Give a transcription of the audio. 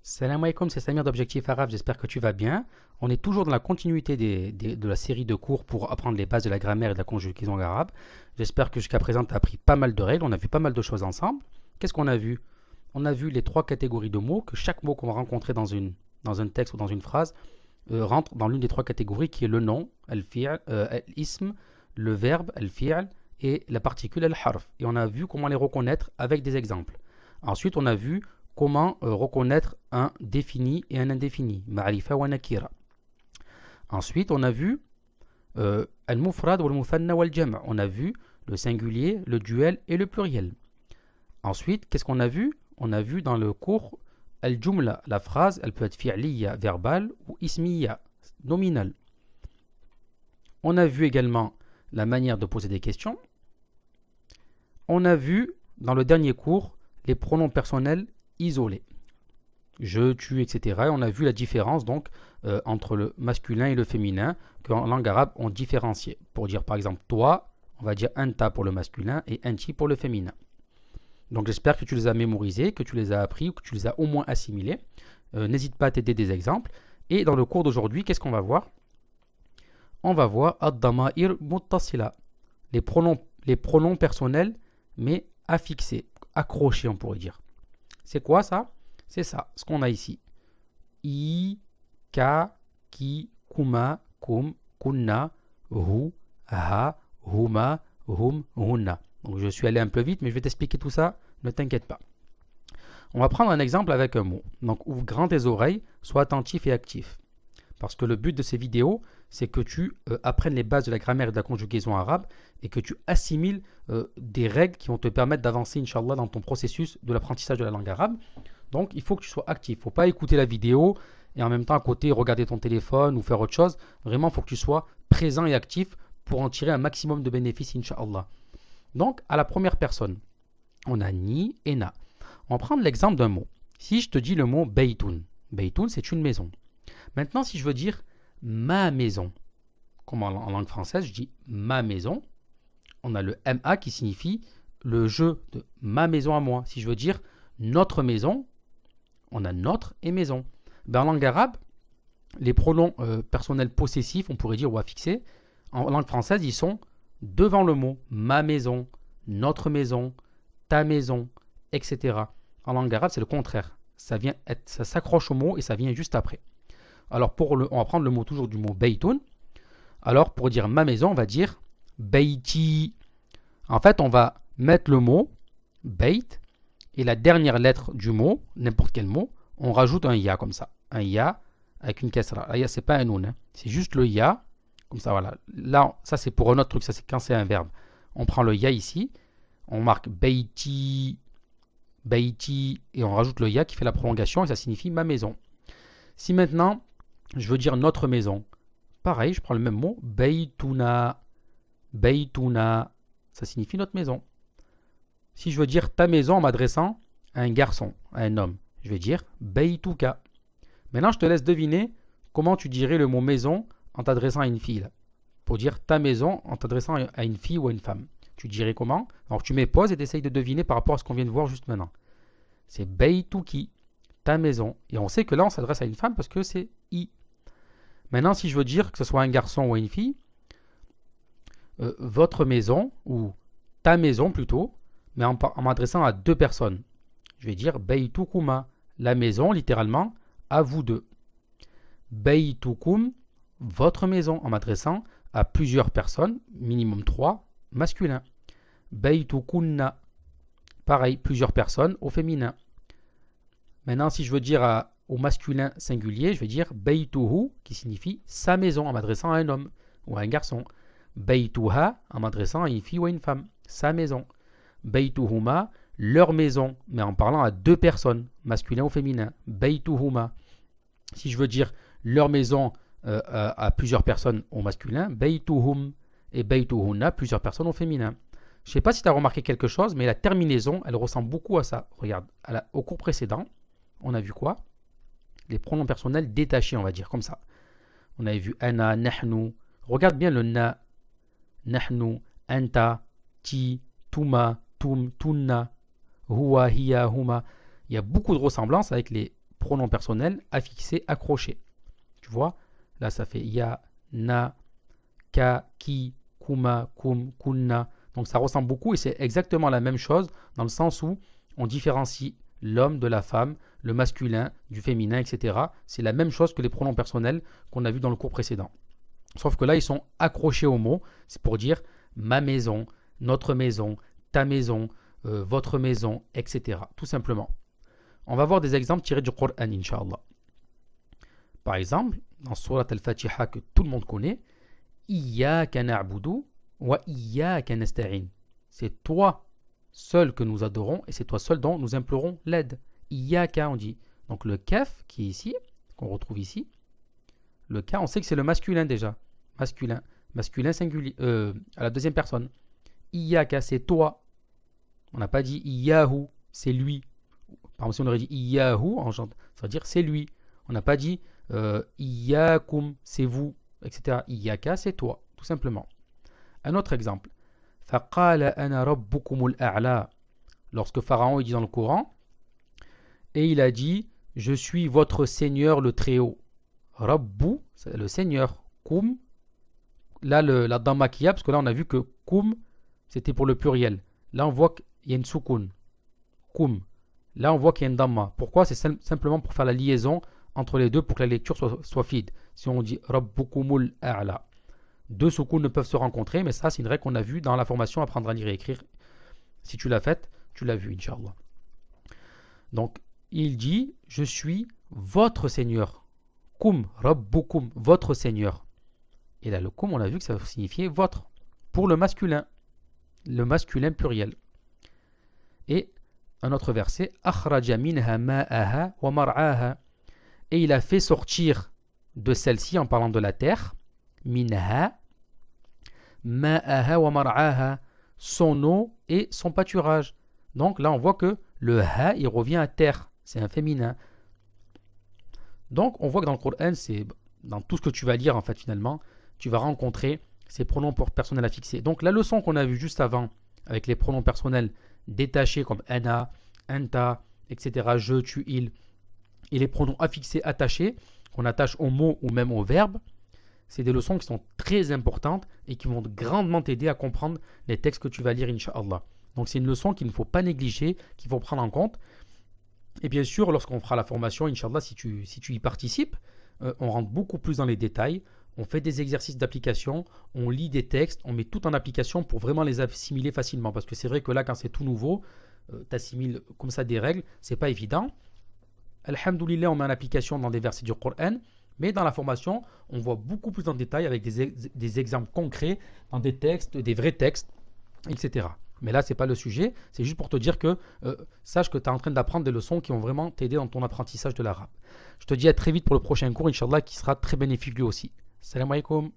Salam alaikum, c'est Samir d'Objectif Arabe, j'espère que tu vas bien. On est toujours dans la continuité de la série de cours pour apprendre les bases de la grammaire et de la conjugaison arabe. J'espère que jusqu'à présent tu as appris pas mal de règles, on a vu pas mal de choses ensemble. Qu'est-ce qu'on a vu? On a vu les trois catégories de mots, que chaque mot qu'on va rencontrer dans un texte ou dans une phrase rentre dans l'une des trois catégories qui est le nom, al-fi'l, al-ism, le verbe, al-fi'l, et la particule, al-harf. Et on a vu comment les reconnaître avec des exemples. Ensuite, on a vu comment reconnaître un défini et un indéfini, ma'rifa wa nakira. Ensuite, on a vu al-mufrad wal muthanna wal jam'. On a vu le singulier, le duel et le pluriel. Ensuite, qu'est-ce qu'on a vu? On a vu dans le cours al-jumla, la phrase, elle peut être fi'liya, verbale, ou ismiya, nominale. On a vu également la manière de poser des questions. On a vu dans le dernier cours les pronoms personnels isolés. Je, tu, etc. Et on a vu la différence donc entre le masculin et le féminin qu'en langue arabe on différenciait. Pour dire par exemple toi, on va dire anta pour le masculin et anti pour le féminin. Donc j'espère que tu les as mémorisés, que tu les as appris ou que tu les as au moins assimilés. N'hésite pas à t'aider des exemples. Et dans le cours d'aujourd'hui, qu'est-ce qu'on va voir? On va voir ad-dama'ir muttasila, les pronoms personnels mais affixés, accrochés on pourrait dire. C'est quoi ça? C'est ça, ce qu'on a ici. I, ka, ki, kuma, kum, kunna, hu, ha, huma, hum, hunna. Donc je suis allé un peu vite, mais je vais t'expliquer tout ça, ne t'inquiète pas. On va prendre un exemple avec un mot. Donc ouvre grand tes oreilles, sois attentif et actif. Parce que le but de ces vidéos, c'est que tu apprennes les bases de la grammaire et de la conjugaison arabe et que tu assimiles des règles qui vont te permettre d'avancer, Inch'Allah, dans ton processus de l'apprentissage de la langue arabe. Donc, il faut que tu sois actif. Il ne faut pas écouter la vidéo et en même temps, à côté, regarder ton téléphone ou faire autre chose. Vraiment, il faut que tu sois présent et actif pour en tirer un maximum de bénéfices, Inch'Allah. Donc, à la première personne, on a ni et na. On va prendre l'exemple d'un mot. Si je te dis le mot Beytoun. Beytoun, c'est une maison. Maintenant, si je veux dire ma maison, comme en langue française, je dis ma maison, on a le MA qui signifie le jeu de ma maison à moi. Si je veux dire notre maison, on a notre et maison. En langue arabe, les pronoms personnels possessifs, on pourrait dire ou affixés, en langue française, ils sont devant le mot ma maison, notre maison, ta maison, etc. En langue arabe, c'est le contraire. Ça s'accroche au mot et ça vient juste après. Alors, on va prendre le mot toujours du mot Beytoun. Alors, pour dire ma maison, on va dire Beyti. En fait, on va mettre le mot Beit et la dernière lettre du mot, n'importe quel mot, on rajoute un ya comme ça. Un ya avec une kasra. Un ya, c'est pas un noun, hein. C'est juste le ya. Comme ça, voilà. Là, ça, c'est pour un autre truc. Ça, c'est quand c'est un verbe. On prend le ya ici. On marque Beyti, Beyti, et on rajoute le ya qui fait la prolongation et ça signifie ma maison. Si maintenant, je veux dire notre maison, pareil, je prends le même mot, Beytouna, Beytouna, ça signifie notre maison. Si je veux dire ta maison en m'adressant à un garçon, à un homme, je vais dire Beytouka. Maintenant, je te laisse deviner comment tu dirais le mot maison en t'adressant à une fille. Là. Pour dire ta maison en t'adressant à une fille ou à une femme. Tu dirais comment? Alors tu mets pause et tu essayes de deviner par rapport à ce qu'on vient de voir juste maintenant. C'est Beytouki, ta maison. Et on sait que là, on s'adresse à une femme parce que c'est I. Maintenant, si je veux dire que ce soit un garçon ou une fille, votre maison, ou ta maison plutôt, mais en m'adressant à deux personnes. Je vais dire Beytoukuma, la maison, littéralement, à vous deux. Beytoukoum, votre maison, en m'adressant à plusieurs personnes, minimum 3, masculin. Beytoukounna, pareil, plusieurs personnes au féminin. Maintenant, si je veux dire au masculin singulier, je vais dire Beytuhu, qui signifie sa maison, en m'adressant à un homme ou à un garçon. Beytuha, en m'adressant à une fille ou à une femme, sa maison. Beytuhuma, leur maison, mais en parlant à deux personnes, masculin ou féminin. Beytuhuma. Si je veux dire leur maison à plusieurs personnes au masculin, Beytuhum. Et Beytuhunna, plusieurs personnes au féminin. Je ne sais pas si tu as remarqué quelque chose, mais la terminaison, elle ressemble beaucoup à ça. Regarde, au cours précédent, on a vu quoi? Les pronoms personnels détachés, on va dire, comme ça. On avait vu ana, nahnu. Regarde bien le na. Nahnu, anta, ti, tuma, tum, tunna, huwa, hiya, huma. Il y a beaucoup de ressemblances avec les pronoms personnels affixés, accrochés. Tu vois, là ça fait ya, na, ka, ki, kuma, kum, kunna. Donc ça ressemble beaucoup et c'est exactement la même chose dans le sens où on différencie l'homme de la femme, le masculin du féminin, etc. C'est la même chose que les pronoms personnels qu'on a vu dans le cours précédent. Sauf que là, ils sont accrochés au mot. C'est pour dire ma maison, notre maison, ta maison, votre maison, etc. Tout simplement. On va voir des exemples tirés du Coran, Inch'Allah. Par exemple, dans Surat Al-Fatiha que tout le monde connaît, Iyyaka na'budu wa iyyaka nasta'in. C'est toi seul que nous adorons et c'est toi seul dont nous implorons l'aide. Iyyaka, on dit. Donc le kaf qui est ici, qu'on retrouve ici, le ka, on sait que c'est le masculin déjà. Masculin singulier, à la deuxième personne. Iyyaka, c'est toi. On n'a pas dit Iyyahu, c'est lui. Par exemple, si on aurait dit Iyyahu, ça veut dire c'est lui. On n'a pas dit Iyyakum, c'est vous, etc. Iyyaka, c'est toi, tout simplement. Un autre exemple. فَقَالَ أَنَا رَبُّكُمُ الْأَعْلَى. Lorsque Pharaon il dit dans le Coran, et il a dit, je suis votre Seigneur le Très-Haut. Rabbu, c'est le Seigneur. Kum, là la dhamma qu'il y a, parce que là on a vu que kum, c'était pour le pluriel. Là on voit qu'il y a une soukoun. Kum. Là on voit qu'il y a une dhamma. Pourquoi? C'est simplement pour faire la liaison entre les deux pour que la lecture soit fluide. Si on dit Rabbukumul A'la. Deux soukouns ne peuvent se rencontrer, mais ça c'est une règle qu'on a vue dans la formation Apprendre à lire et écrire. Si tu l'as faite, tu l'as vu, Inch'Allah. Donc, il dit, je suis votre Seigneur. Kum, Rabbukum, votre Seigneur. Et là, le kum, on a vu que ça signifiait votre, pour le masculin pluriel. Et un autre verset, Akhraja minha ma'aha wa mar'aha. Et il a fait sortir de celle-ci, en parlant de la terre, minha, ma'aha wa mar'aha, son eau et son pâturage. Donc là, on voit que le ha, il revient à terre. C'est un féminin. Donc, on voit que dans le Coran, c'est dans tout ce que tu vas lire, en fait, finalement, tu vas rencontrer ces pronoms personnels à fixer. Donc, la leçon qu'on a vue juste avant, avec les pronoms personnels détachés comme ana, anta, etc., je, tu, il, et les pronoms affixés attachés, qu'on attache au mot ou même au verbe, c'est des leçons qui sont très importantes et qui vont grandement t'aider à comprendre les textes que tu vas lire, Inch'Allah. Donc, c'est une leçon qu'il ne faut pas négliger, qu'il faut prendre en compte. Et bien sûr, lorsqu'on fera la formation, Inch'Allah, si tu y participes, on rentre beaucoup plus dans les détails, on fait des exercices d'application, on lit des textes, on met tout en application pour vraiment les assimiler facilement. Parce que c'est vrai que là, quand c'est tout nouveau, tu assimiles comme ça des règles, c'est pas évident. Alhamdoulilah, on met en application dans des versets du Coran, mais dans la formation, on voit beaucoup plus en détail avec des exemples concrets dans des textes, des vrais textes, etc. Mais là, ce n'est pas le sujet. C'est juste pour te dire que sache que tu es en train d'apprendre des leçons qui vont vraiment t'aider dans ton apprentissage de l'arabe. Je te dis à très vite pour le prochain cours, Inch'Allah, qui sera très bénéfique lui aussi. Salam alaikum.